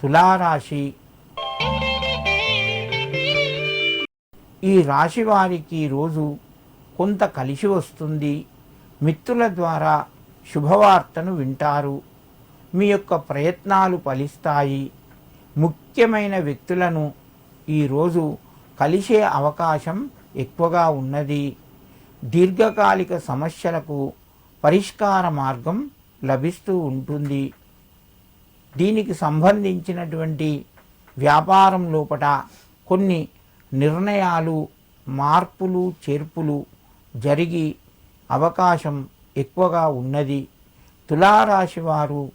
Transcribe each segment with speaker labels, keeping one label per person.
Speaker 1: తులారాశి. ఈ రాశి వారికి రోజు కొంత కలిసి వస్తుంది. మిత్రుల ద్వారా శుభవార్తను వింటారు. మీ యొక్క ప్రయత్నాలు ఫలిస్తాయి. ముఖ్యమైన వ్యక్తులను ఈరోజు కలిసే అవకాశం ఎక్కువగా ఉన్నది. దీర్ఘకాలిక సమస్యలకు పరిష్కార మార్గం లభిస్తూ ఉంటుంది. దీనికి సంబంధించినటువంటి వ్యాపారం లోపల కొన్ని నిర్ణయాలు, మార్పులు, చేర్పులు జరిగి అవకాశం ఎక్కువగా ఉన్నది. తులారాశి వారు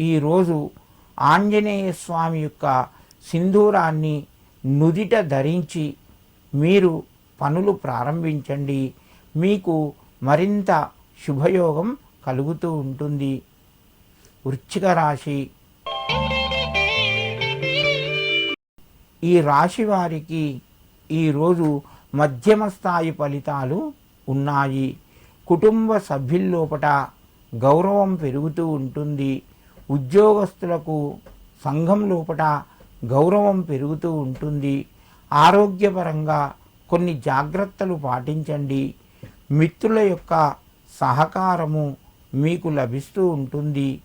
Speaker 1: ఈరోజు ఆంజనేయ స్వామి యొక్క సింధూరాన్ని నుదిట ధరించి మీరు పనులు ప్రారంభించండి. మీకు మరింత శుభయోగం కలుగుతూ ఉంటుంది. వృశ్చిక రాశి. ఈ రాశి వారికి ఈరోజు మధ్యమ స్థాయి ఫలితాలు ఉన్నాయి. కుటుంబ సభ్యుల్లోపట గౌరవం పెరుగుతూ ఉంటుంది. ఉద్యోగస్తులకు సంఘం లోపట గౌరవం పెరుగుతూ ఉంటుంది. ఆరోగ్యపరంగా కొన్ని జాగ్రత్తలు పాటించండి. మిత్రుల యొక్క సహకారము మీకు లభిస్తూ ఉంటుంది.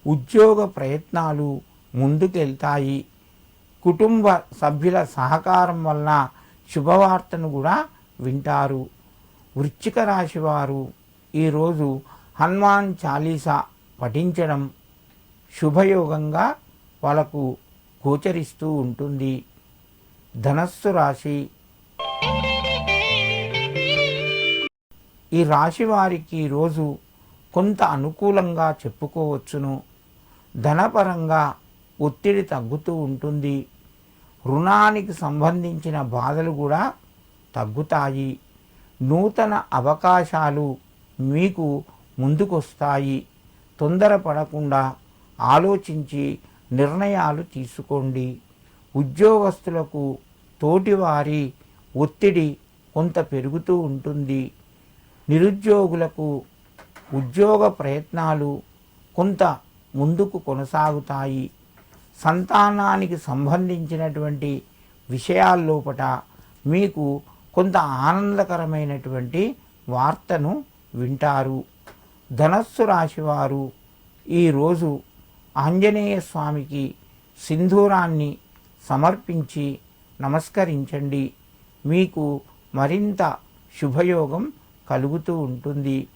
Speaker 1: ఉద్యోగ ప్రయత్నాలు ముందుకెళ్తాయి. కుటుంబ సభ్యుల సహకారం వలన శుభవార్తను కూడా వింటారు. వృశ్చిక రాశి వారు ఈరోజు హనుమాన్ చాలీసా పఠించడం శుభయోగంగా వాళ్ళకు గోచరిస్తూ ఉంటుంది. ధనస్సు రాశి. ఈ రాశి వారికి రోజు కొంత అనుకూలంగా చెప్పుకోవచ్చును. ధనపరంగా ఒత్తిడి తగ్గుతూ ఉంటుంది. రుణానికి సంబంధించిన బాధలు కూడా తగ్గుతాయి. నూతన అవకాశాలు మీకు ముందుకొస్తాయి. తొందరపడకుండా ఆలోచించి నిర్ణయాలు తీసుకోండి. ఉద్యోగస్తులకు తోటివారి ఒత్తిడి కొంత పెరుగుతూ ఉంటుంది. నిరుద్యోగులకు ఉద్యోగ ప్రయత్నాలు కొంత ముందుకు కొనసాగుతాయి. సంతానానికి సంబంధించినటువంటి విషయాల్లోపట మీకు కొంత ఆనందకరమైనటువంటి వార్తను వింటారు. ధనస్సు రాశివారు ఈరోజు ఆంజనేయ స్వామికి సింధూరాన్ని సమర్పించి నమస్కరించండి. మీకు మరింత శుభయోగం కలుగుతూ ఉంటుంది.